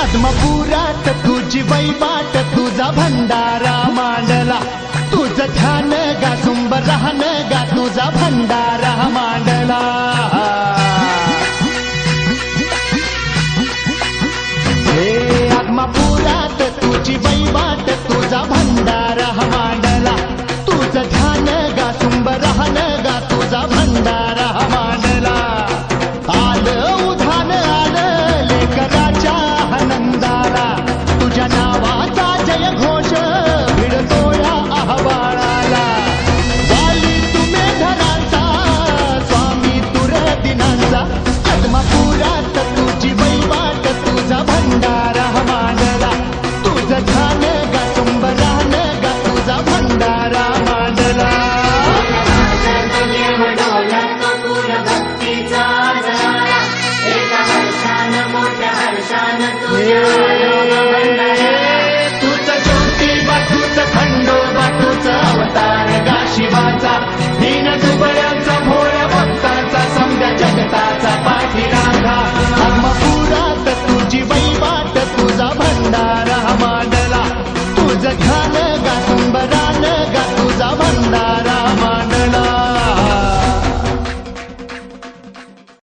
आत्मपुरात तुझी वैवाट तुझा भंडारा मांडला तुझं ध्यान गा सुंब राहन गा तुझा भंडारा मांडला हे आत्मपुरात तुझी वैवाट तुझा भंडारा मांडला तुझं ध्यान गा सुंब राहन गा तुझा भंडारा मांडला आलं उधान आलं लेकराच्या आनंदाला तुझ्या नावाचा जय घोष भिडतो या आव्हानाला वाली तुम्ही धरांचा स्वामी तुर दिनांचा आत्मपुरात तुझी वैवाट तुझा भंडारा मांडला तुझं ध्यान गा सुंब राहन गा तुझा भंडारा मांडला तुझं ज्योतिबा तुझं खंडोबा तुझं अवतार गा शिवाचा दीन दुबळ्यांचा भोळ्या भक्ताचा समद्या जगताचा पाठीराखा आत्मपुरात तुझी वैवाट तुझा भंडारा मांडला तुझं ध्यान गा सुंबरान गा तुझा भंडारा